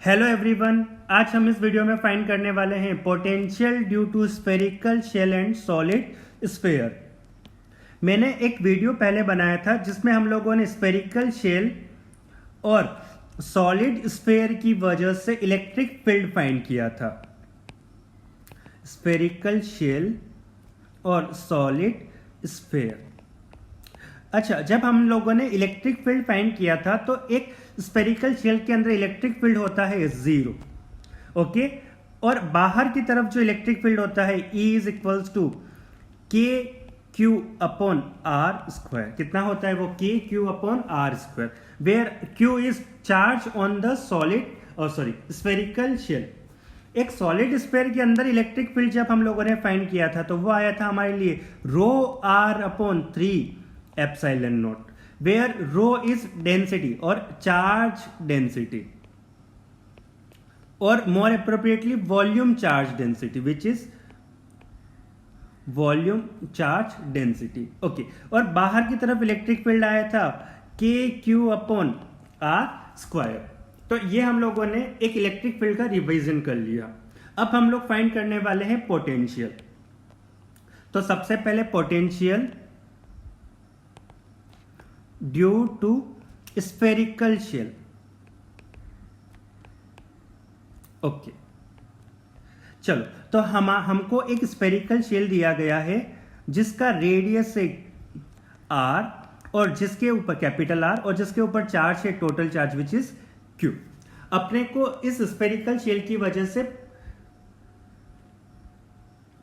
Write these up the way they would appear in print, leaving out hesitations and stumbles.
Hello everyone, आज हम इस वीडियो में फाइंड करने वाले हैं potential due to spherical shell and solid sphere. मैंने एक वीडियो पहले बनाया था जिसमें हम लोगों ने स्फेरिकल शेल और सॉलिड स्फीयर की वजह से इलेक्ट्रिक फील्ड फाइंड किया था। स्फेरिकल शेल और सॉलिड स्फीयर। अच्छा, जब हम लोगों ने इलेक्ट्रिक फील्ड फाइंड किया था तो एक स्फेरिकल शेल के अंदर इलेक्ट्रिक फील्ड होता है 0, ओके। और बाहर की तरफ जो इलेक्ट्रिक फील्ड होता है E is equals to k Q upon are square. कितना होता है वो? K Q upon are square, where q is charge on the spherical shell. एक सॉलिड स्फीयर के अंदर इलेक्ट्रिक फील्ड जब हम लोगों ने फाइंड किया था तो वो आया था हमारे लिए rho are upon 3 epsilon naught, where rho is density और चार्ज डेंसिटी, और more appropriately volume charge density, which is volume charge density, okay. और बाहर की तरफ इलेक्ट्रिक फील्ड आया था k Q upon are square. तो ये हम लोगों ने एक इलेक्ट्रिक फील्ड का रिवीजन कर लिया। अब हम लोग फाइंड करने वाले हैं पोटेंशियल। तो सबसे पहले potential due to spherical shell, okay. चलो, तो हमको एक स्फेरिकल शेल दिया गया है जिसका रेडियस है r और जिसके ऊपर कैपिटल R और जिसके ऊपर चार्ज है total charge which is Q। अपने को इस स्फेरिकल शेल की वजह से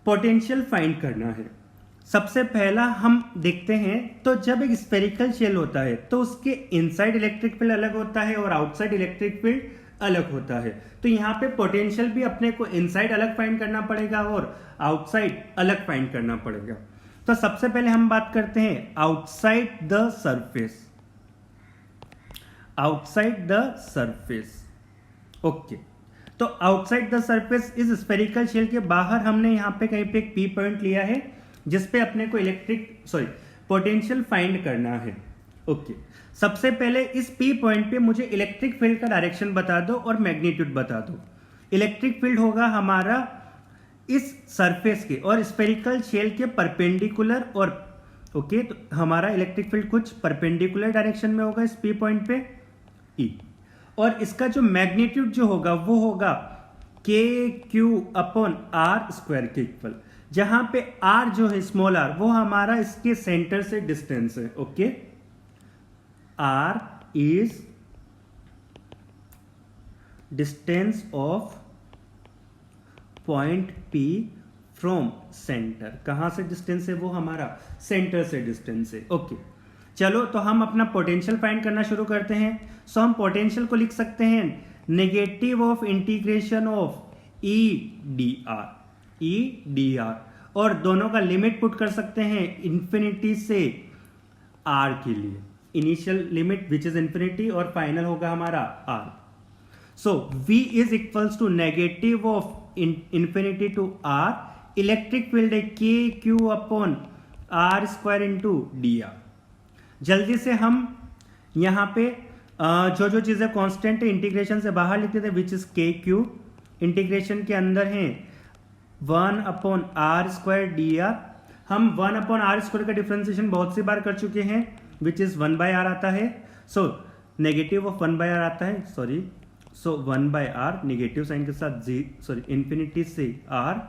पोटेंशियल फाइंड करना है। सबसे पहला हम देखते हैं, तो जब एक स्फेरिकल शेल होता है तो उसके इनसाइड इलेक्ट्रिक फील्ड अलग होता है और आउटसाइड इलेक्ट्रिक फील्ड अलग होता है। तो यहां पे पोटेंशियल भी अपने को इनसाइड अलग फाइंड करना पड़ेगा और आउटसाइड अलग फाइंड करना पड़ेगा। तो सबसे पहले हम बात करते हैं outside the surface. Outside the surface, okay. तो आउटसाइड द सरफेस इस स्फेरिकल शेल के बाहर हमने यहां पे कहीं पे एक पी पॉइंट लिया है जिसपे अपने को पोटेंशियल फाइंड करना है, ओके। सबसे पहले इस पी पॉइंट पे मुझे इलेक्ट्रिक फील्ड का डायरेक्शन बता दो और मैग्नीट्यूड बता दो। इलेक्ट्रिक फील्ड होगा हमारा इस सरफेस के और स्फेरिकल शेल के परपेंडिकुलर, और ओके, तो हमारा इलेक्ट्रिक फील्ड कुछ परपेंडिकुलर डायरेक्शन में होगा इस पी पॉइंट पे E। और इसका जो मैग्नीट्यूड जो होगा वो होगा के क्यू अपॉन आर स्क्वायर के इक्वल, जहां पे r जो है स्मॉल r वो हमारा इसके सेंटर से डिस्टेंस है, okay. r is distance of point P from centre. कहां से डिस्टेंस है वो? हमारा सेंटर से डिस्टेंस है, ओके। चलो, तो हम अपना पोटेंशियल फाइंड करना शुरू करते हैं। सो हम पोटेंशियल को लिख सकते हैं negative of integration of e D R, और दोनों का लिमिट पुट कर सकते हैं इंफिनिटी से r के लिए। Initial limit which is infinity और फाइनल होगा हमारा r। So v is equals to negative of infinity to r, electric field है k Q upon are square into D r. जल्दी से हम यहां पे जो जो चीजें कांस्टेंट है इंटीग्रेशन से बाहर लिखते थे, which is k q. Integration के अंदर है 1 upon are square d r. हम 1 अपॉन आर स्क्वायर का डिफरेंशिएशन बहुत सी बार कर चुके हैं, विच इज 1 बाय आर आता है। So negative of 1 by r आता है, so 1 by r negative sign के साथ इंफिनिटी से आर।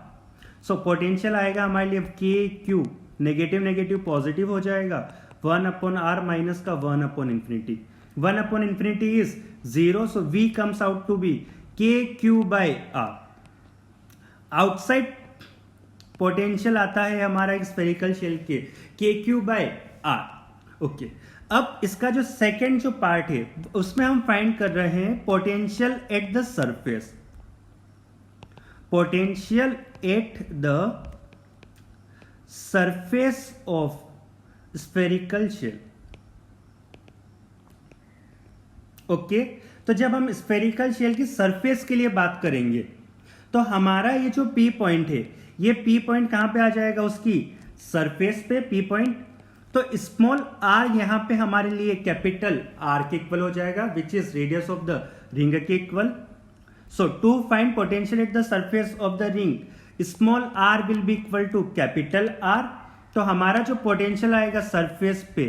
सो पोटेंशियल आएगा हमारे लिए K Q, negative negative positive हो जाएगा, 1 अपॉन आर माइनस का 1 upon infinity. 1 upon infinity is 0, so v comes out to be K Q by R. Outside potential आता है हमारा एक spherical shell K Q by R, okay. अब इसका जो सेकेंड जो पार्ट है उसमें हम फाइंड कर रहे हैं potential at the surface. Potential at the surface of spherical shell, okay. तो जब हम स्फेरिकल शेल की सरफेस के लिए बात करेंगे तो हमारा ये जो पी पॉइंट है, ये पी पॉइंट कहां पे आ जाएगा? उसकी सरफेस पे पी पॉइंट। तो स्मॉल आर यहां पे हमारे लिए कैपिटल आर के इक्वल हो जाएगा, which is radius of the ring के equal. So to find potential at the surface of the ring, small R will be equal to capital R. तो हमारा जो पोटेंशियल आएगा सरफेस पे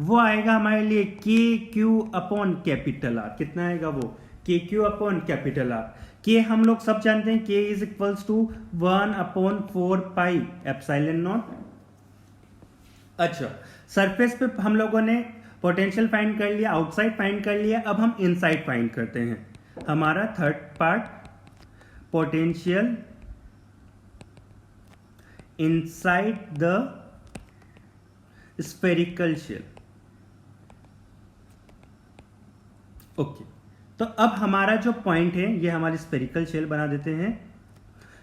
वो आएगा हमारे लिए K Q upon capital are. कितना आएगा वो? K Q upon capital r. के हम लोग सब जानते हैं, k is equals to 1/4 pi epsilon naught. अच्छा, सरफेस पे हम लोगों ने पोटेंशियल फाइंड कर लिया, आउटसाइड फाइंड कर लिया. अब हम इनसाइड फाइंड करते हैं. हमारा third part, potential inside the spherical shell. Okay, तो अब हमारा जो पॉइंट है ये हमारी स्फेरिकल शेल बना देते हैं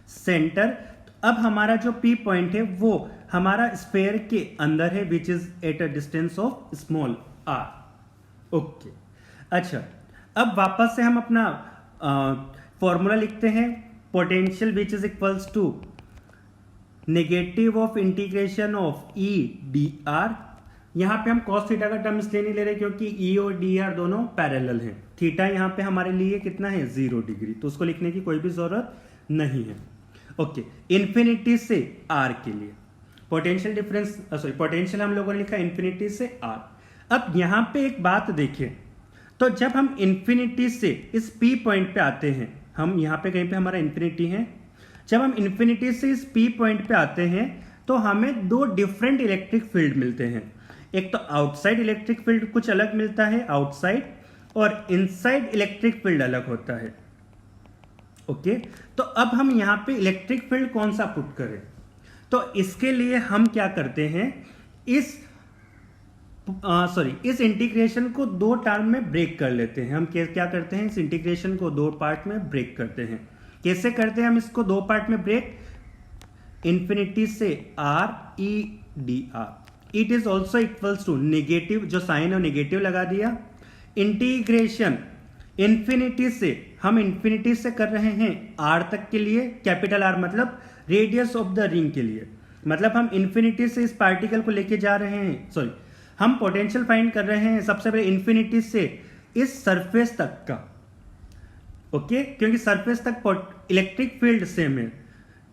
सेंटर. अब हमारा जो पी पॉइंट है वो हमारा स्फेयर के अंदर है, which is at a distance of small r. Okay, अच्छा, अब वापस से हम अपना फॉर्मूला लिखते हैं. Potential which is equals to negative of integration of e D r. यहां पे हम cos थीटा का टर्म इसलिए नहीं ले रहे क्योंकि ई और डी आर दोनों पैरेलल हैं. थीटा यहां पे हमारे लिए कितना है? 0 डिग्री, तो उसको लिखने की कोई भी जरूरत नहीं है. ओके, इन्फिनिटी से आर के लिए पोटेंशियल डिफरेंस, सॉरी पोटेंशियल हम लोगों ने लिखा इन्फिनिटी से आर. अब यहां पे एक बात देखिए, तो जब हम इन्फिनिटी से इस पी पॉइंट पे आते हैं, हम यहां पे कहीं पे हमारा इन्फिनिटी है, जब हम इन्फिनिटी से इस पी पॉइंट पे आते हैं तो हमें दो डिफरेंट इलेक्ट्रिक फील्ड मिलते हैं. एक तो आउटसाइड इलेक्ट्रिक फील्ड कुछ अलग मिलता है आउटसाइड, और इनसाइड इलेक्ट्रिक फील्ड अलग होता है. ओके, तो अब हम यहां पे इलेक्ट्रिक फील्ड कौन सा पुट करें? तो इसके लिए हम क्या करते हैं, इस इंटीग्रेशन को दो टर्म में ब्रेक कर लेते हैं. हम क्या करते हैं, इस इंटीग्रेशन को दो पार्ट में ब्रेक करते हैं. कैसे करते हैं हम इसको दो पार्ट में ब्रेक? इंफिनिटी से are e D r. It is also equals to negative, जो साइन और नेगेटिव लगा दिया, इंटीग्रेशन इंफिनिटी से, हम इंफिनिटी से कर रहे हैं आर तक के लिए, कैपिटल आर मतलब रेडियस ऑफ द रिंग के लिए, मतलब हम इंफिनिटी से इस पार्टिकल को लेके जा रहे हैं, सॉरी हम पोटेंशियल फाइंड कर रहे हैं सबसे पहले इंफिनिटी से इस सरफेस तक का. ओके, क्योंकि सरफेस तक इलेक्ट्रिक फील्ड सेम है,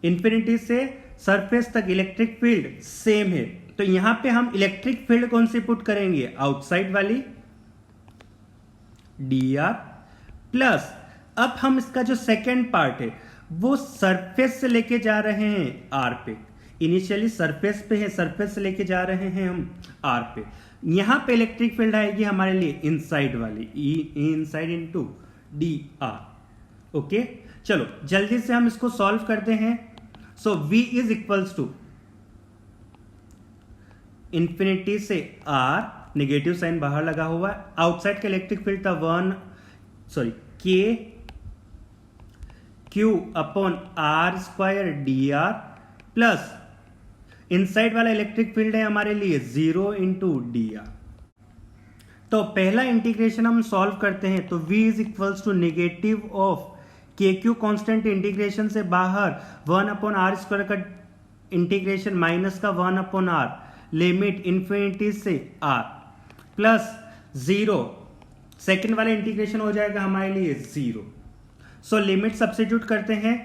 इंफिनिटी से सरफेस तक इलेक्ट्रिक फील्ड सेम है. तो यहां पे हम इलेक्ट्रिक फील्ड कौन सी पुट करेंगे? आउटसाइड वाली डी आर, प्लस अब हम इसका जो सेकेंड पार्ट है वो सरफेस से लेके जा रहे हैं आर पे. इनिशियली सरफेस पे है, सरफेस से लेके जा रहे हैं हम आर पे. यहां पे इलेक्ट्रिक फील्ड आएगी हमारे लिए इनसाइड वाली, E inside into D R. Okay, चलो जल्दी से हम इसको सॉल्व करते हैं. So V is equals to infinity से आर, नेगेटिव साइन बाहर लगा हुआ है, आउटसाइड का इलेक्ट्रिक फील्ड था k Q upon are square d r, plus inside वाला इलेक्ट्रिक फील्ड है हमारे लिए 0 इंटू डी आर. तो पहला इंटीग्रेशन हम सॉल्व करते हैं, तो V is equals to negative of k q constant integration से बाहर 1/r स्क्वायर का इंटीग्रेशन माइनस का 1/r, लिमिट इंफिनिटी से r, प्लस 0, सेकेंड वाला इंटीग्रेशन हो जाएगा हमारे लिए 0. सो लिमिट सब्स्टिट्यूट करते हैं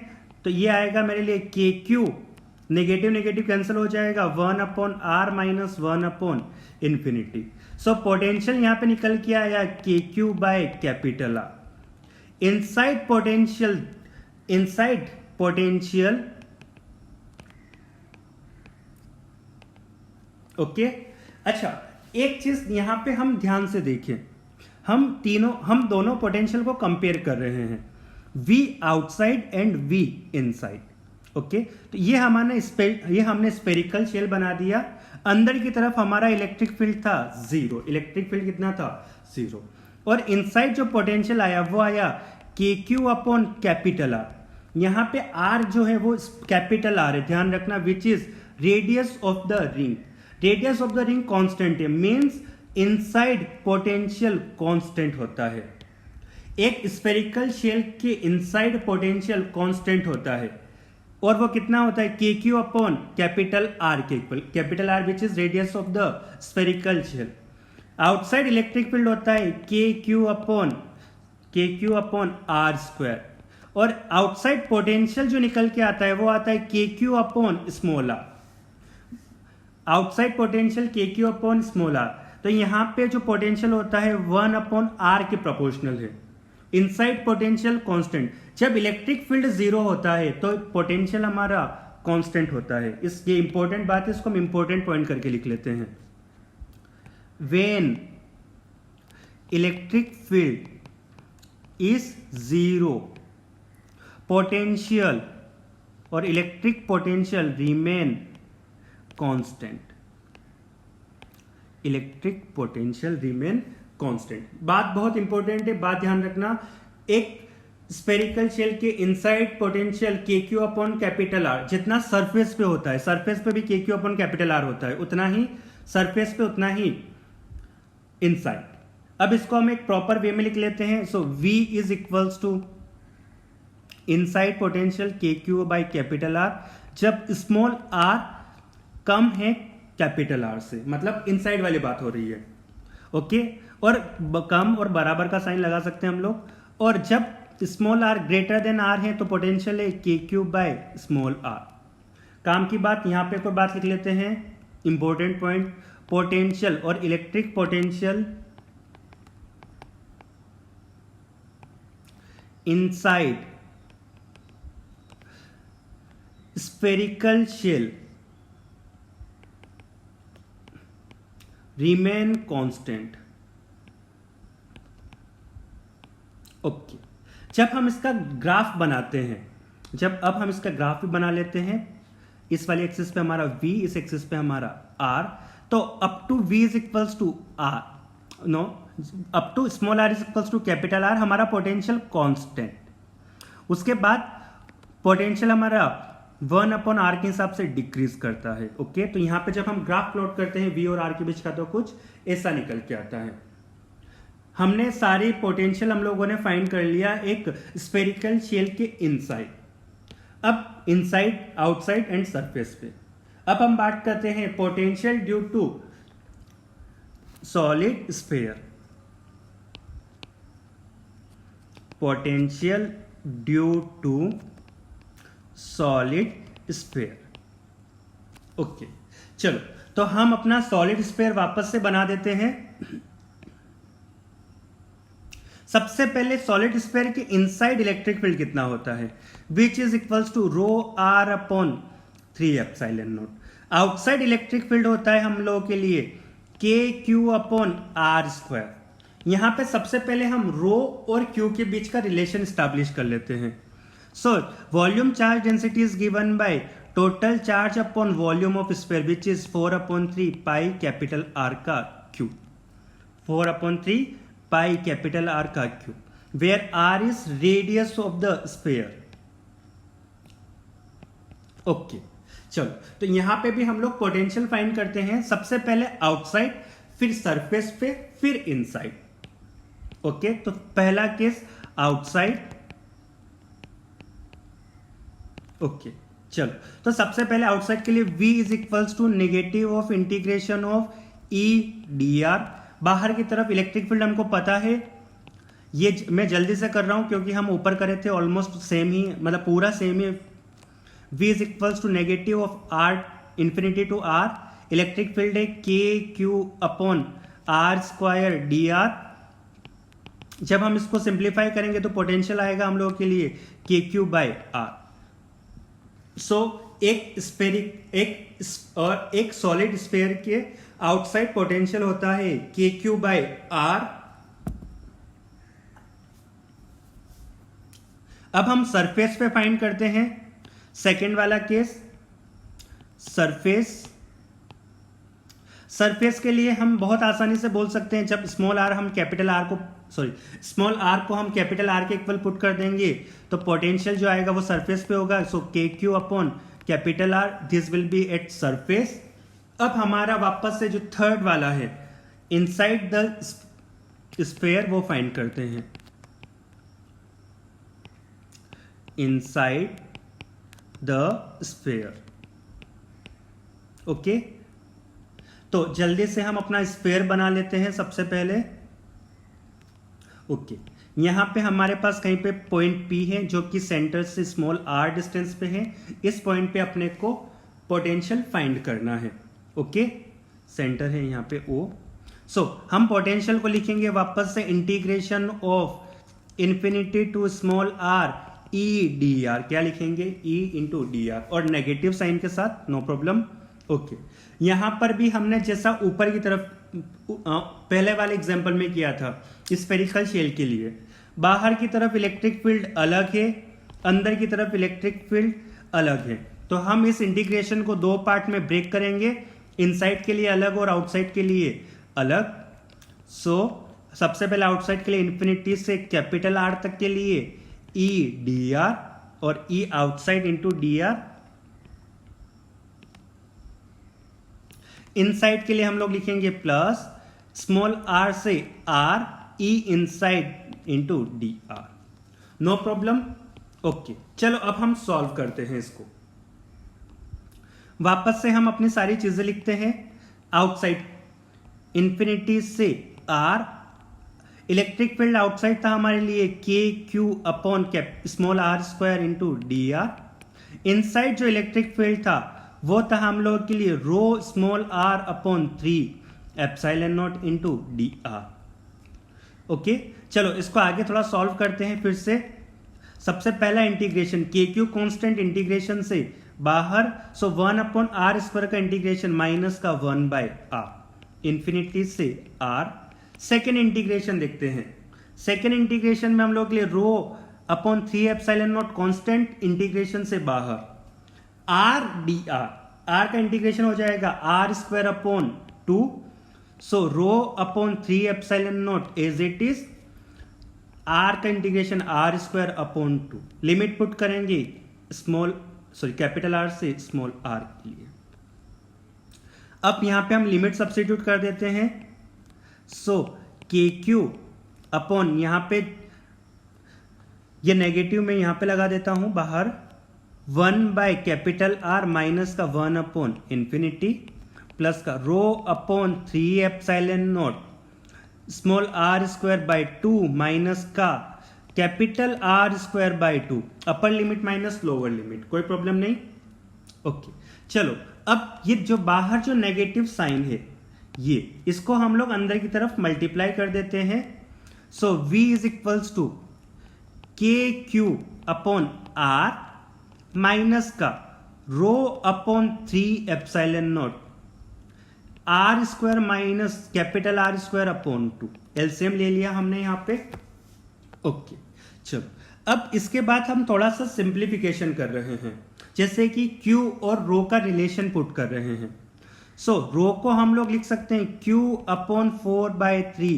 तो ये आएगा मेरे लिए K Q, negative negative cancel हो जाएगा, 1/r माइनस 1/इंफिनिटी. सो पोटेंशियल यहां पे निकल के आया k Q by capital r. Inside potential okay. अच्छा, एक चीज यहां पे हम ध्यान से देखें, हम दोनों पोटेंशियल को कंपेयर कर रहे हैं, V outside and V inside. Okay, तो ये हमने स्फेरिकल शेल बना दिया. अंदर की तरफ हमारा इलेक्ट्रिक फील्ड था 0, इलेक्ट्रिक फील्ड कितना था? 0. और इनसाइड जो पोटेंशियल आया वो आया k Q upon capital are. यहां पे आर जो है वो कैपिटल आर है, ध्यान रखना, which is radius of the ring. Radius of the ring constant है, मींस इनसाइड पोटेंशियल कांस्टेंट होता है. एक स्फेरिकल शेल के इनसाइड पोटेंशियल कांस्टेंट होता है. और वो कितना होता है k Q upon capital r के equal, capital r which is radius of the spherical shell. Outside electric field होता है k Q upon are square, और आउटसाइड पोटेंशियल जो निकल के आता है वो आता है k Q upon small r. Outside potential के क्यू अपॉन स्मॉल आर, तो यहां पे जो पोटेंशियल होता है 1 अपॉन आर के प्रोपोर्शनल है। इनसाइड पोटेंशियल कांस्टेंट, जब इलेक्ट्रिक फील्ड जीरो होता है तो पोटेंशियल हमारा कांस्टेंट होता है। ये इंपॉर्टेंट बात है, इसको हम इंपॉर्टेंट पॉइंट करके लिख लेते हैं। When electric field is zero, potential और electric potential remain constant. Electric potential remain constant, बात बहुत इंपॉर्टेंट है, बात ध्यान रखना। एक स्फेरिकल शेल के इनसाइड पोटेंशियल के क्यू अपॉन कैपिटल आर, जितना सरफेस पे होता है, सरफेस पे भी के क्यू अपॉन कैपिटल आर होता है, उतना ही सरफेस पे उतना ही इनसाइड। अब इसको हम एक प्रॉपर वे में लिख लेते हैं। So V is equals to inside potential के क्यू बाई कैपिटल आर, जब स्मॉल आर कम है कैपिटल आर से, मतलब इनसाइड वाली बात हो रही है। ओके, और कम और बराबर का साइन लगा सकते हैं हम लोग। और जब small r greater than r है तो पोटेंशियल है k Q by small are. काम की बात, यहां पे कोई बात लिख लेते हैं, इंपॉर्टेंट पॉइंट। पोटेंशियल और electric potential inside spherical shell remain constant. Okay, जब हम इसका ग्राफ बनाते हैं, अब हम इसका ग्राफ भी बना लेते हैं। इस वाली एक्सिस पे हमारा v, इस एक्सिस पे हमारा r, तो up to v is equals to r, no, up to small r is equals to capital R हमारा पोटेंशियल कांस्टेंट। उसके बाद पोटेंशियल हमारा 1 अपॉन आर के हिसाब से डिक्रीज करता है। ओके, तो यहां पे जब हम ग्राफ प्लॉट करते हैं v और r के बीच का, तो कुछ ऐसा निकल के आता है। हमने सारे पोटेंशियल हम लोगों ने फाइंड कर लिया एक स्फेरिकल शेल के इनसाइड। अब इनसाइड, आउटसाइड एंड सरफेस पे अब हम बात करते हैं potential due to solid sphere. Potential due to solid sphere. Okay, चलो तो हम अपना सॉलिड स्फीयर वापस से बना देते हैं। सबसे पहले सॉलिड स्फीयर के इनसाइड इलेक्ट्रिक फील्ड कितना होता है, which is equals to rho are upon 3 epsilon naught. Outside electric field होता है हम लोगों के लिए K Q upon are square. यहां पे सबसे पहले हम रो और क्यू के बीच का रिलेशन स्टैब्लिश कर लेते हैं। So volume charge density is given by total charge upon volume of sphere which is 4/3 pi capital r का क्यूब। 4/3 पाई कैपिटल आर का cube, where r is radius of the sphere. Okay, चलो तो यहां पे भी हम लोग potential find करते हैं। सबसे पहले आउटसाइड, फिर सरफेस पे, फिर इनसाइड। ओके, तो पहला केस आउटसाइड। ओके, चलो तो सबसे पहले आउटसाइड के लिए v is equals to negative of integration of e D r. बाहर की तरफ इलेक्ट्रिक फील्ड हमको पता है, ये मैं जल्दी से कर रहा हूं क्योंकि हम ऊपर करे थे ऑलमोस्ट सेम ही, मतलब पूरा सेम ही। v is equals to negative of r infinity to r, electric field है k Q upon are square d r. जब हम इसको सिंप्लीफाई करेंगे तो पोटेंशियल आएगा हम लोगों के लिए K Q by R. So एक सॉलिड स्फीयर के आउटसाइड पोटेंशियल होता है के क्यू बाय आर। अब हम सरफेस पे फाइंड करते हैं सेकेंड वाला केस, सरफेस। सरफेस के लिए हम बहुत आसानी से बोल सकते हैं, जब स्मॉल आर हम कैपिटल आर को हम कैपिटल आर के इक्वल पुट कर देंगे तो पोटेंशियल जो आएगा वो सरफेस पे होगा। सो के Q upon capital are, this will be at surface. अब हमारा वापस से जो थर्ड वाला है इनसाइड द स्फीयर, वो फाइंड करते हैं। Inside the sphere. ओके, तो जल्दी से हम अपना स्फीयर बना लेते हैं सबसे पहले। ओके, यहां पे हमारे पास कहीं पे पॉइंट P है जो कि सेंटर से स्मॉल r डिस्टेंस पे है। इस पॉइंट पे अपने को पोटेंशियल फाइंड करना है। ओके, सेंटर है यहाँ पे O। सो हम पोटेंशियल को लिखेंगे वापस से integration of infinity to small r e dr। क्या लिखेंगे? e इंटू डी आर, और नेगेटिव साइन के साथ, नो प्रॉब्लम। ओके, यहां पर भी हमने जैसा ऊपर की तरफ पहले वाले एग्जांपल में किया था स्फेरिकल शेल के लिए, बाहर की तरफ इलेक्ट्रिक फील्ड अलग है, अंदर की तरफ इलेक्ट्रिक फील्ड अलग है। तो हम इस इंटीग्रेशन को दो पार्ट में ब्रेक करेंगे, इनसाइड के लिए अलग और आउटसाइड के लिए अलग। सो सबसे पहले आउटसाइड के लिए इंफिनिटी से कैपिटल आर तक के लिए ई डी आर, और E outside into D R. Inside के लिए हम लोग लिखेंगे प्लस स्मॉल आर से are E inside into D R. No problem. Okay, चलो अब हम सॉल्व करते हैं इसको। वापस से हम अपनी सारी चीजें लिखते हैं। आउटसाइड इंफिनिटी से आर, इलेक्ट्रिक फील्ड आउटसाइड था हमारे लिए K Q upon cap small are square into D R. Inside जो इलेक्ट्रिक फील्ड था वो था हम लोग के लिए rho small R upon 3 epsilon naught into D R. Okay, चलो इसको आगे थोड़ा सॉल्व करते हैं फिर से। सबसे पहला इंटीग्रेशन के क्यू कॉन्स्टेंट इंटीग्रेशन से बाहर, सो 1 अपॉन आर स्क्वायर का इंटीग्रेशन माइनस का 1 बाय आर इंफिनिटी से आर। सेकेंड इंटीग्रेशन देखते हैं। सेकेंड इंटीग्रेशन में हम लोग के लिए rho upon 3 epsilon naught constant integration से बाहर आर डी आर, आर का इंटीग्रेशन हो जाएगा R square upon 2, so rho upon 3 epsilon naught as it is, R का integration R square upon 2। Limit put करेंगे कैपिटल आर से small are के लिए। अब यहां पे हम लिमिट सब्स्टिट्यूट कर देते हैं। सो के क्यू अपॉन, यहां पे ये नेगेटिव में यहां पे लगा देता हूं बाहर, 1 बाय कैपिटल आर माइनस का 1 अपॉन इंफिनिटी प्लस का rho upon 3 epsilon naught small are square by 2 minus का capital are square by 2। Upper limit minus lower limit, कोई प्रॉब्लम नहीं। ओके, चलो अब ये जो बाहर जो नेगेटिव साइन है ये, इसको हम लोग अंदर की तरफ मल्टीप्लाई कर देते हैं। So v is equals to k Q upon r minus का rho upon 3 epsilon naught r square minus capital are square upon 2। LCM ले लिया हमने यहां पे। ओके, चलो अब इसके बाद हम थोड़ा सा सिंप्लीफिकेशन कर रहे हैं, जैसे कि Q और रो का रिलेशन पुट कर रहे हैं। सो रो को हम लोग लिख सकते हैं Q upon 4/3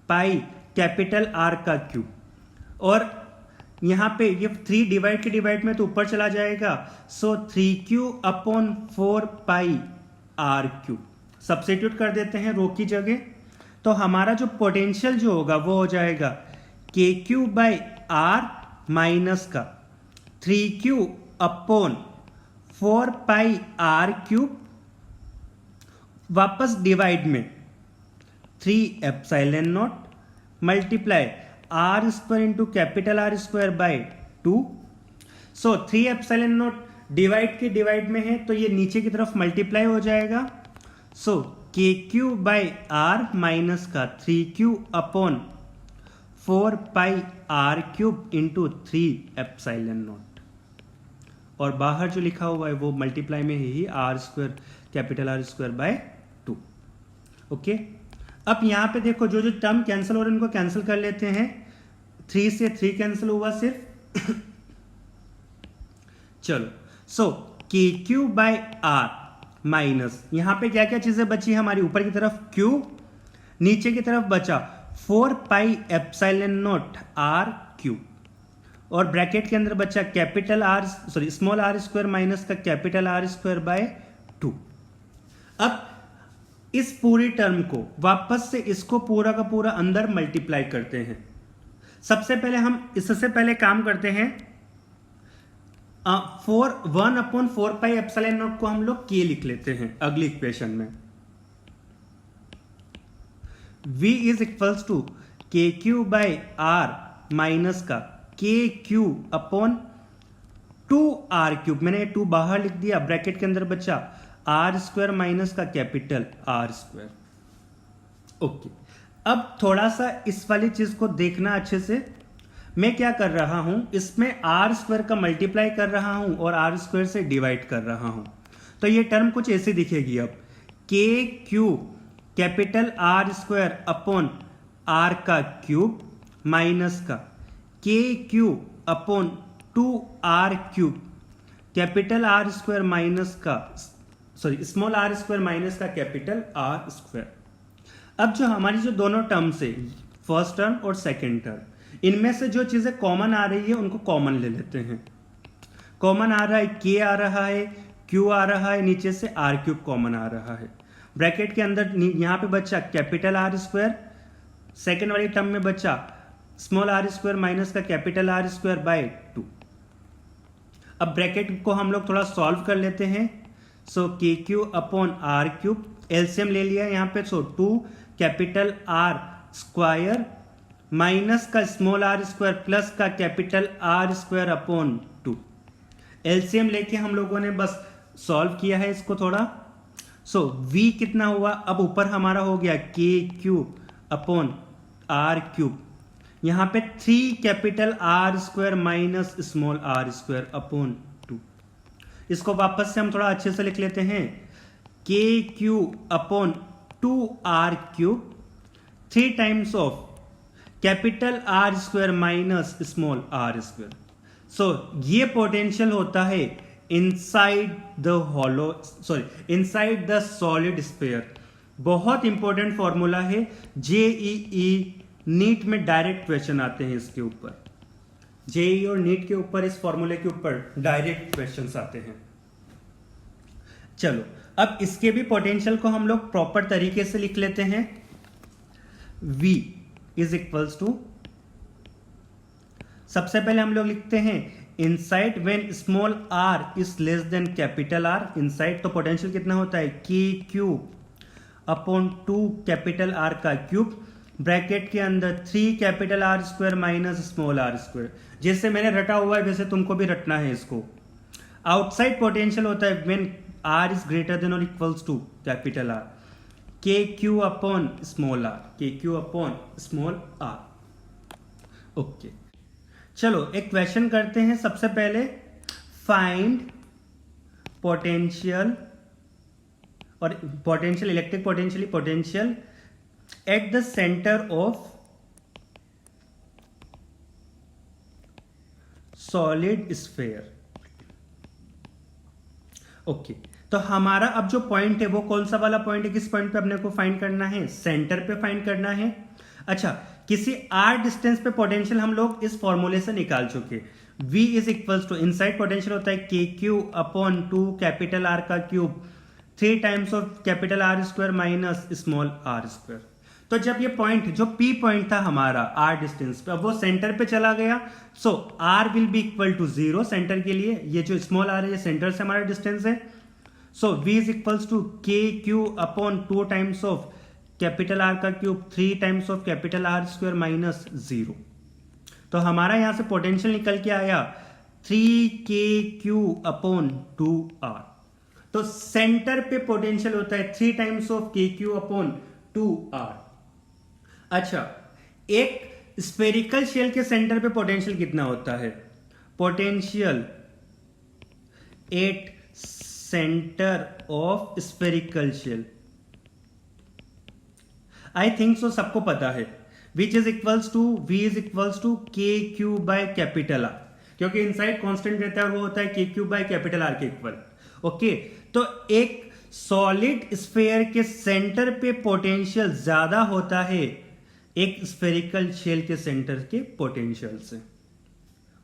pi capital R का Q, और यहां पे ये 3 डिवाइड के डिवाइड में तो ऊपर चला जाएगा। So 3Q upon 4 pi r q substitute कर देते हैं रो की जगह। तो हमारा जो पोटेंशियल जो होगा वो हो जाएगा के क्यू बाई आर माइनस का 3Q upon 4 pi are cube, वापस डिवाइड में 3 epsilon naught multiply r square into capital are square by 2। So 3 epsilon naught divide के डिवाइड में है तो ये नीचे की तरफ मल्टीप्लाई हो जाएगा। सो के क्यू बाई आर माइनस का 3Q upon 4 pi are cube into 3 epsilon naught, और बाहर जो लिखा हुआ है वो मल्टीप्लाई में ही R square capital are square by 2। Okay, अब यहां पे देखो जो जो टर्म कैंसिल हो रहे हैं उनको कैंसिल कर लेते हैं। 3 से 3 कैंसिल हुआ सिर्फ। चलो, सो के क्यू बाय आर माइनस, यहां पे क्या क्या चीजें बची हमारी, ऊपर की तरफ Q, नीचे की तरफ बचा 4 pi epsilon naught r q, और ब्रैकेट के अंदर बचा capital r small are square minus का कैपिटल आर स्क्वायर बाय 2। अब इस पूरी टर्म को वापस से इसको पूरा का पूरा अंदर मल्टीप्लाई करते हैं। सबसे पहले हम इससे पहले काम करते हैं, 1/4πε0 को हम लोग के लिख लेते हैं अगली इक्वेशन में। v is equals to k q by are minus का के क्यू अपॉन 2r³। मैंने 2 बाहर लिख दिया, ब्रैकेट के अंदर बचा r² माइनस का कैपिटल R²। ओके, अब थोड़ा सा इस वाली चीज को देखना अच्छे से। मैं क्या कर रहा हूं, इसमें r² का मल्टीप्लाई कर रहा हूं और r² से डिवाइड कर रहा हूं, तो ये टर्म कुछ ऐसे दिखेगी। अब के Q capital R² upon r का क्यूब माइनस का के Q upon 2r³ capital R² minus का स्मॉल r² माइनस का कैपिटल R²। अब जो हमारी जो दोनों टर्म्स है, फर्स्ट टर्म और सेकेंड टर्म, इनमें से जो चीजें कॉमन आ रही है उनको कॉमन ले लेते हैं। कॉमन आ रहा है के आ रहा है, क्यू आ रहा है, नीचे से r³ कॉमन आ रहा है। ब्रैकेट के अंदर यहां पे बचा कैपिटल R², सेकेंड वाली टर्म में बचा स्मॉल r² माइनस का कैपिटल R² बाय 2। अब ब्रैकेट को हम लोग थोड़ा सॉल्व कर लेते हैं। सो के क्यू अपॉन r³ एलसीएम ले लिया यहां पे, सो 2 कैपिटल R² माइनस का स्मॉल r² प्लस का कैपिटल R² अपॉन 2। एलसीएम लेके हम लोगों ने बस सॉल्व किया है इसको थोड़ा। सो v कितना हुआ, अब ऊपर हमारा हो गया के क्यू अपॉन r³, यहां पे 3 capital R² minus small r² upon 2। इसको वापस से हम थोड़ा अच्छे से लिख लेते हैं, के Q upon 2r³ 3 times of capital R² minus small r²। सो ये पोटेंशियल होता है इनसाइड द सॉलिड स्फीयर। बहुत इंपॉर्टेंट फॉर्मूला है, जेईई नीट में डायरेक्ट क्वेश्चन आते हैं इसके ऊपर। जेईई और नीट के ऊपर इस फॉर्मूले के ऊपर डायरेक्ट क्वेश्चंस आते हैं। चलो अब इसके भी पोटेंशियल को हम लोग प्रॉपर तरीके से लिख लेते हैं। v इज इक्वल्स टू, सबसे पहले हम लोग लिखते हैं inside when small r is less than capital R। Inside तो पोटेंशियल कितना होता है, k Q upon 2 capital R का क्यूब, ब्रैकेट के अंदर 3 capital R² minus small r²। जैसे मैंने रटा हुआ है वैसे तुमको भी रटना है इसको। आउटसाइड पोटेंशियल होता है when r is greater than और इक्वल्स टू कैपिटल R, के क्यू अपॉन स्मॉल r, के Q upon small r। Okay, चलो एक क्वेश्चन करते हैं। सबसे पहले फाइंड पोटेंशियल और potential, electric potential at the centre of solid sphere. Okay, तो हमारा अब जो पॉइंट है वो कौन सा वाला पॉइंट है, किस पॉइंट पे अपने को फाइंड करना है, सेंटर पे फाइंड करना है। अच्छा, किसी r डिस्टेंस पे पोटेंशियल हम लोग इस फॉर्मूले से निकाल चुके। v is equals to, inside potential होता है k Q upon 2 capital R का cube 3 times of capital R² minus small r²। तो जब ये पॉइंट जो P पॉइंट था हमारा r डिस्टेंस पे, अब वो सेंटर पे चला गया, so r will be equal to 0 centre के लिए। ये जो स्मॉल r है ये सेंटर से हमारा डिस्टेंस है। सो v is equals to k Q upon 2 times of capital R का cube 3 times of capital R² minus 0। तो हमारा यहां से पोटेंशियल निकल के आया 3kq अपॉन 2r। तो सेंटर पे पोटेंशियल होता है 3 times of kq upon 2r। अच्छा, एक स्फेरिकल शेल के सेंटर पे पोटेंशियल कितना होता है, potential at centre of spherical shell, I think so सबको पता है, which is equals to v is equals to k Q by capital R, क्योंकि इनसाइड कांस्टेंट रहता है और वो होता है k Q by capital R के इक्वल। ओके, तो एक सॉलिड स्फीयर के सेंटर पे पोटेंशियल ज्यादा होता है एक स्फेरिकल शेल के सेंटर के पोटेंशियल से।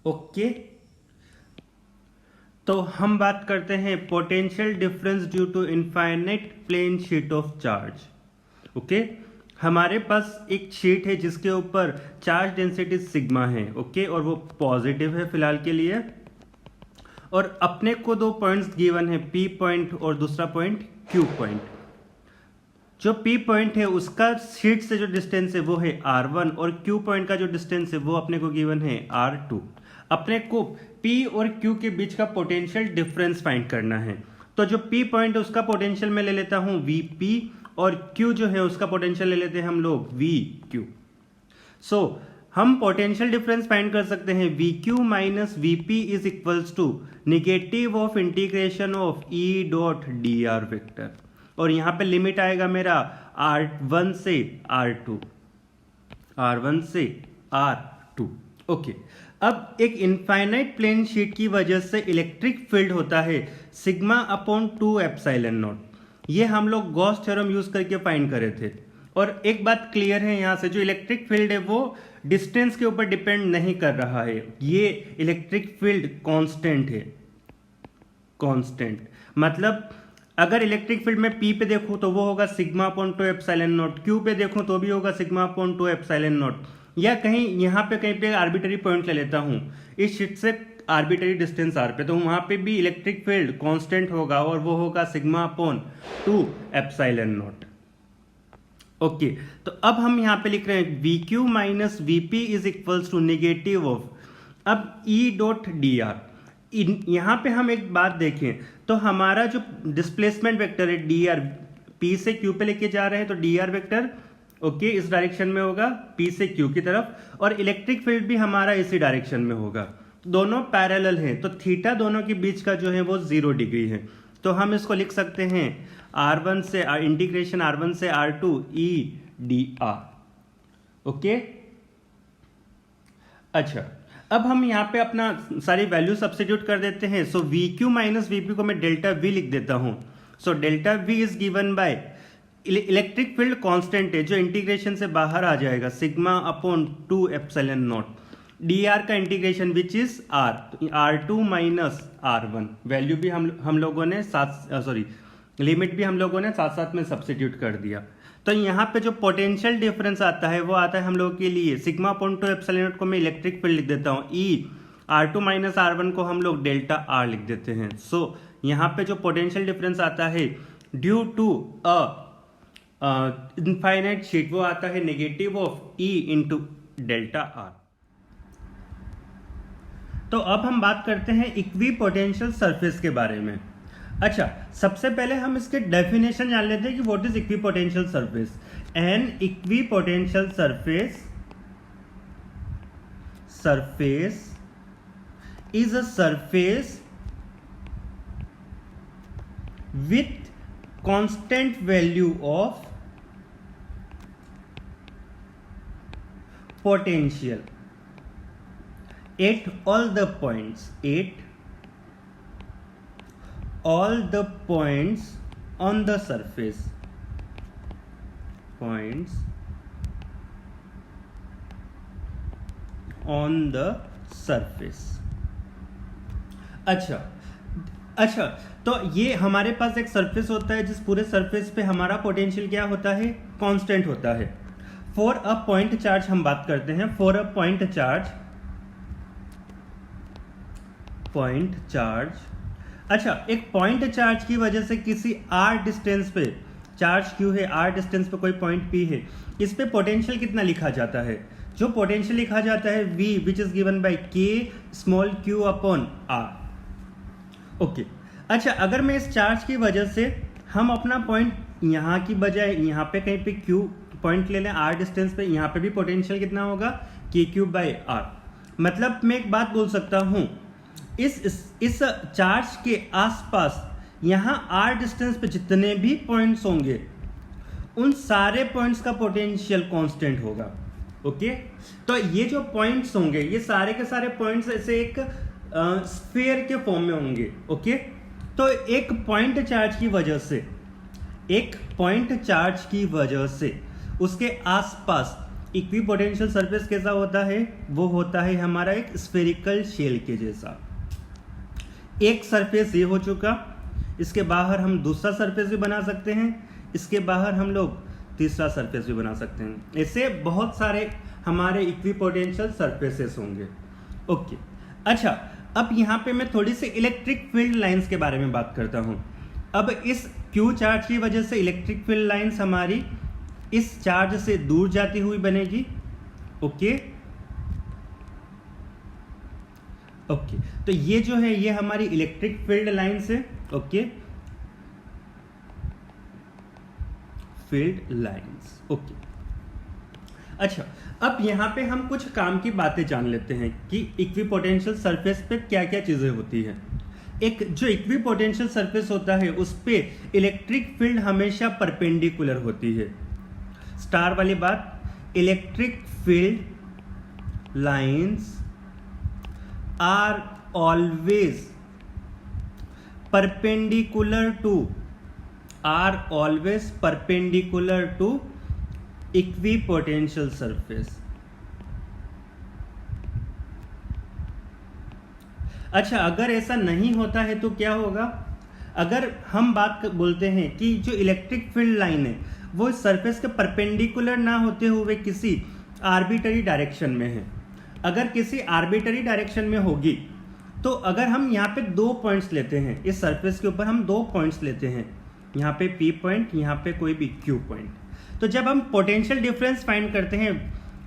ओके, तो हम बात करते हैं potential difference due to infinite plane sheet of charge. Okay, हमारे पास एक शीट है जिसके ऊपर चार्ज डेंसिटी सिग्मा है। ओके, और वो पॉजिटिव है फिलहाल के लिए, और अपने को दो पॉइंट्स गिवन है, P पॉइंट और दूसरा पॉइंट Q पॉइंट। जो P पॉइंट है उसका शीट से जो डिस्टेंस है वो है R1 और Q पॉइंट का जो डिस्टेंस है वो अपने को गिवन है R2। अपने को P और Q के बीच का पोटेंशियल डिफरेंस फाइंड करना है। तो जो P पॉइंट है उसका पोटेंशियल मैं ले लेता हूं VP और Q जो है उसका पोटेंशियल ले लेते हैं हम लोग VQ। सो हम पोटेंशियल डिफरेंस फाइंड कर सकते हैं VQ minus VP is equals to negative of integration of E dot dr vector, और यहां पे लिमिट आएगा मेरा R1 से R2, R1 से R2। ओके, अब एक इनफाइनाइट प्लेन शीट की वजह से इलेक्ट्रिक फील्ड होता है सिग्मा अपॉन 2 एप्सिलॉन नॉट। ये हम लोग गॉस थ्योरम यूज करके फाइंड करे थे। और एक बात क्लियर है यहां से, जो इलेक्ट्रिक फील्ड है वो डिस्टेंस के ऊपर डिपेंड नहीं कर रहा है, ये इलेक्ट्रिक फील्ड कांस्टेंट है। कांस्टेंट मतलब अगर इलेक्ट्रिक फील्ड में P पे देखूं तो वो होगा sigma upon 2 epsilon not, Q पे देखूं तो भी होगा सिग्मा अपॉन 2 एप्सिलॉन नॉट, या कहीं यहाँ पे कहीं पे आर्बिटरी पॉइंट ले लेता हूं इस शीट से आर्बिटरी डिस्टेंस R पे, तो वहां पे भी इलेक्ट्रिक फील्ड कांस्टेंट होगा और वो होगा sigma upon 2 epsilon naught. Okay, तो अब हम यहाँ पे लिख रहे हैं VQ minus VP is equals to negative of, अब E डॉट dr। यहाँ पे हम एक बात देखें तो हमारा जो डिस्प्लेसमेंट वेक्टर है dr, P से Q पे लेके जा रहे हैं तो dr वेक्टर ओके इस डायरेक्शन में होगा P से Q की तरफ, और इलेक्ट्रिक फील्ड भी हमारा इसी डायरेक्शन में होगा। दोनों पैरेलल हैं तो थीटा दोनों के बीच का जो है वो 0 डिग्री है, तो हम इसको लिख सकते हैं R1 से इंटीग्रेशन R1 से R2 E dr। ओके, अच्छा अब हम यहाँ पे अपना सारी वैल्यू सब्स्टिट्यूट कर देते हैं। सो VQ माइनस VP को मैं डेल्टा V लिख देता हूं। So delta V is given by electric field constant है जो इंटीग्रेशन से बाहर आ जाएगा sigma upon 2 epsilon not, dr का integration which is R2 minus R1। Value भी हम लोगों ने लिमिट भी हम लोगों ने साथ साथ में सब्स्टिट्यूट कर दिया। तो यहाँ पे जो पोटेंशियल डिफरेंस आता है वो आता है हम लोगों के लिए सिग्मा अपॉन 2 एप्सिलॉन नॉट को मैं इलेक्ट्रिक फील्ड लिख देता हूँ, E R2 माइनस R1 को हम लोग डेल्टा R लिख देते हैं। सो यहाँ पे जो पोटेंशियल डिफरेंस आता है ड्यू टू इनफाइनाइट शीट वो आता है negative of E into delta R। तो अब हम बात करते हैं इक्विपोटेंशियल सरफेस के बारे में। अच्छा, सबसे पहले हम इसके डेफिनेशन जान लेते हैं कि what is equipotential surface. An equipotential surface is a surface with constant value of potential at all the points on the surface अच्छा, तो ये हमारे पास एक सरफेस होता है जिस पूरे सरफेस पे हमारा पोटेंशियल क्या होता है, कांस्टेंट होता है। फॉर अ पॉइंट चार्ज हम बात करते हैं, फॉर अ पॉइंट चार्ज। अच्छा, एक पॉइंट चार्ज की वजह से किसी r डिस्टेंस पे चार्ज Q है, r डिस्टेंस पे कोई पॉइंट P है, इस पे पोटेंशियल कितना लिखा जाता है? जो पोटेंशियल लिखा जाता है V which is given bye K small q upon r। Okay, अच्छा अगर मैं इस चार्ज की वजह से हम अपना पॉइंट यहाँ की बजाय यहाँ पे कहीं पे Q पॉइंट ले लें r डिस्टेंस पे, यहाँ पे भी पोटेंशियल कितना होगा KQ बाय r। मतलब मैं एक बात बोल सकता हूँ, इस चार्ज के आसपास यहाँ r डिस्टेंस पे जितने भी पॉइंट्स होंगे उन सारे पॉइंट्स का पोटेंशियल कांस्टेंट होगा। ओके, तो ये जो पॉइंट्स होंगे ये सारे के सारे पॉइंट्स ऐसे एक स्फीयर के फॉर्म में होंगे। ओके, तो एक पॉइंट चार्ज की वजह से उसके आसपास इक्विपोटेंशियल सरफेस कैसा होता है? वो होता है हमारा एक स्फेरिकल शेल के जैसा। एक सरफेस ये हो चुका, इसके बाहर हम दूसरा सरफेस भी बना सकते हैं, इसके बाहर हम लोग तीसरा सरफेस भी बना सकते हैं। ऐसे बहुत सारे हमारे इक्विपोटेंशियल सरफेसेस होंगे। ओके, अच्छा अब यहाँ पे मैं थोड़ी सी इलेक्ट्रिक फील्ड लाइंस के बारे में बात करता हूँ। अब इस क्यू चार्ज की वजह से इलेक्ट्रिक फील्ड लाइंस हमारी इस चार्ज से दूर जाती हुई बनेगी। ओके, तो ये जो है ये हमारी इलेक्ट्रिक फील्ड लाइंस है। Okay, field lines. ओके, अच्छा, अब यहाँ पे हम कुछ काम की बातें जान लेते हैं कि इक्विपोटेंशियल सरफेस पे क्या क्या चीजें होती हैं। एक जो इक्विपोटेंशियल सरफेस होता है उस पे इलेक्ट्रिक फील्ड हमेशा परपेंडिकुलर होती है। स्टार वाली बात, electric field lines are always perpendicular to equipotential surface. अच्छा, अगर ऐसा नहीं होता है तो क्या होगा? अगर हम बात बोलते हैं कि जो इलेक्ट्रिक फील्ड लाइन है वो सरफेस के परपेंडिकुलर ना होते हुए किसी आर्बिटरी डायरेक्शन में है, अगर किसी आर्बिटरी डायरेक्शन में होगी तो अगर हम यहाँ पे 2 पॉइंट्स लेते हैं, इस सरफेस के ऊपर हम 2 पॉइंट्स लेते हैं, यहाँ पे P पॉइंट, यहाँ पे कोई भी Q पॉइंट, तो जब हम पोटेंशियल डिफरेंस फाइंड करते हैं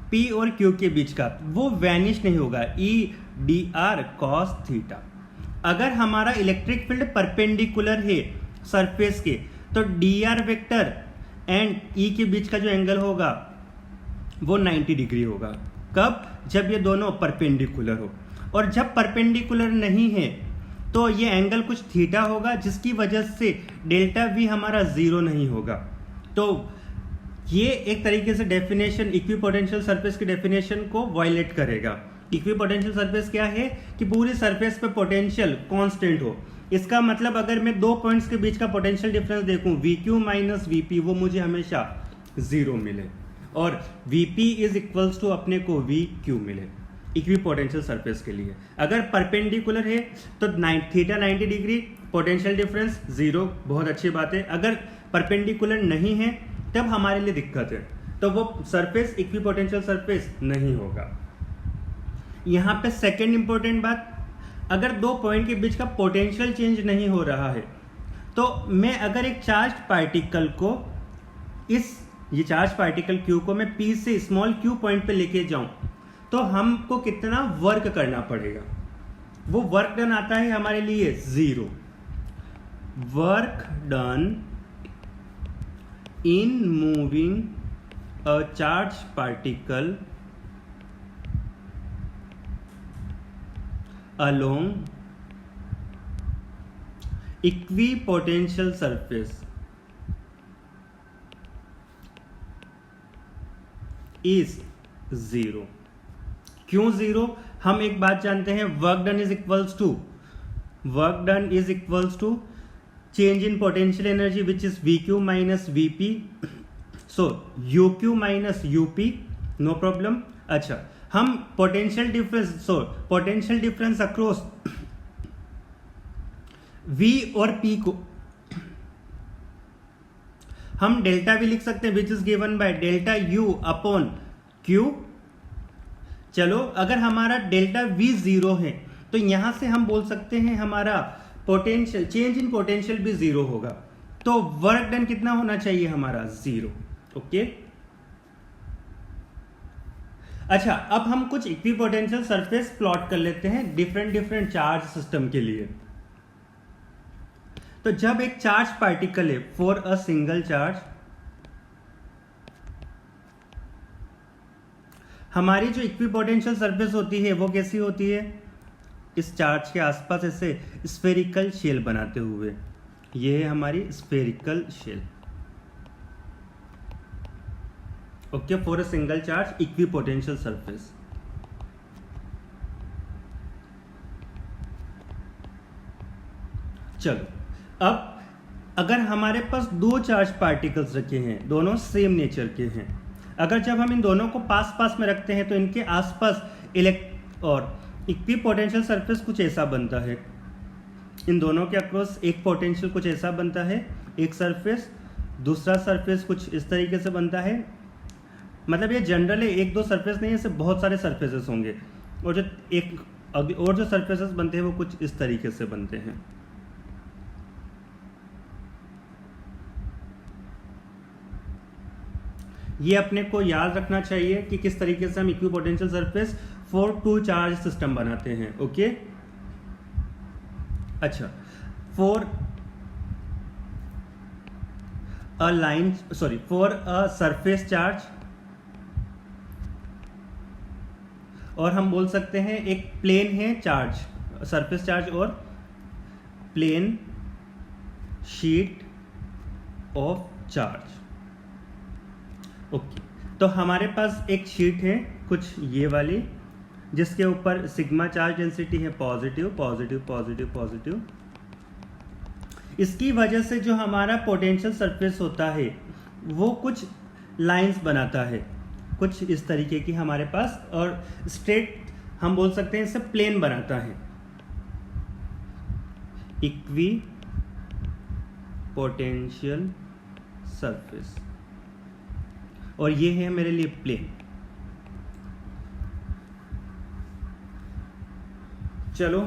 P और Q के बीच का, वो वैनिश नहीं होगा, EDR cos थीटा। अगर हमारा इलेक्ट्रिक फील्ड परपेंडिकुलर है सरफेस के तो DR वेक्टर एंड E के बीच का जो एंगल होगा वो 90 डिग्री होगा। कब? जब ये दोनों परपेंडिकुलर हो। और जब परपेंडिकुलर नहीं है तो ये एंगल कुछ थीटा होगा, जिसकी वजह से डेल्टा V हमारा 0 नहीं होगा। तो ये एक तरीके से डेफिनेशन इक्विपोटेंशियल सरफेस की डेफिनेशन को वायलेट करेगा। इक्विपोटेंशियल सरफेस क्या है कि पूरी सरफेस पे पोटेंशियल कांस्टेंट हो। इसका मतलब अगर मैं 2 पॉइंट्स के बीच का पोटेंशियल डिफरेंस देखूं VQ माइनस VP, वो मुझे हमेशा 0 मिले, और VP इज इक्वल्स टू अपने को VQ मिले इक्विपोटेंशियल सरफेस के लिए। अगर परपेंडिकुलर है तो थीटा 90 डिग्री, पोटेंशियल डिफरेंस 0, बहुत अच्छी बात है। अगर परपेंडिकुलर नहीं है तब हमारे लिए दिक्कत है, तो वो सरफेस इक्विपोटेंशियल सरफेस नहीं होगा। यहाँ पे सेकेंड इंपॉर्टेंट बात, अगर 2 पॉइंट के बीच का पोटेंशियल चेंज नहीं हो रहा है तो मैं अगर एक चार्ज पार्टिकल को ये चार्ज पार्टिकल Q को मैं P से स्मॉल q पॉइंट पे लेके जाऊं तो हमको कितना वर्क करना पड़ेगा? वो वर्क डन आता है हमारे लिए 0। Work done in moving a charge particle along equipotential surface is 0। क्यों 0? हम एक बात जानते हैं, work done is equals to change in potential energy which is VQ minus VP, so UQ minus UP, no problem. अच्छा, हम potential difference across V और P को हम डेल्टा भी लिख सकते हैं, which is given by delta U upon Q। चलो, अगर हमारा डेल्टा V 0 है तो यहां से हम बोल सकते हैं हमारा पोटेंशियल चेंज इन पोटेंशियल भी 0 होगा, तो वर्क डन कितना होना चाहिए हमारा? 0। ओके, अच्छा, अब हम कुछ इक्विपोटेंशियल सरफेस प्लॉट कर लेते हैं डिफरेंट चार्ज सिस्टम के लिए। तो जब एक चार्ज पार्टिकल है फॉर अ सिंगल चार्ज, हमारी जो इक्विपोटेंशियल सरफेस होती है वो कैसी होती है? इस चार्ज के आसपास ऐसे स्फेरिकल शेल बनाते हुए, ये है हमारी spherical shell. Okay, for a single charge equipotential surface. चलो, अब अगर हमारे पास 2 चार्ज पार्टिकल्स रखे हैं, दोनों सेम नेचर के हैं, अगर जब हम इन दोनों को पास में रखते हैं तो इनके आसपास और इक्विपोटेंशियल सरफेस कुछ ऐसा बनता है। इन दोनों के अक्रॉस एक पोटेंशियल कुछ ऐसा बनता है, एक सरफेस, दूसरा सरफेस कुछ इस तरीके से बनता है। मतलब ये जनरल है, 1-2 सरफेस नहीं, ऐसे बहुत सारे सरफेसेस होंगे, और जो एक और जो सरफेसेस बनते हैं वो कुछ इस तरीके से बनते हैं। ये अपने को याद रखना चाहिए कि किस तरीके से हम equipotential surface for two charge system बनाते हैं। ओके, अच्छा, फॉर अ सरफेस चार्ज, और हम बोल सकते हैं एक प्लेन है चार्ज, सरफेस चार्ज और plane sheet of charge. Okay, तो हमारे पास एक शीट है कुछ ये वाली, जिसके ऊपर सिग्मा चार्ज डेंसिटी है पॉजिटिव पॉजिटिव पॉजिटिव पॉजिटिव। इसकी वजह से जो हमारा पोटेंशियल सरफेस होता है वो कुछ लाइंस बनाता है, कुछ इस तरीके की हमारे पास, और स्ट्रेट हम बोल सकते हैं इसे प्लेन बनाता है, इक्वी पोटेंशियल सरफेस, और ये है मेरे लिए प्लेन। चलो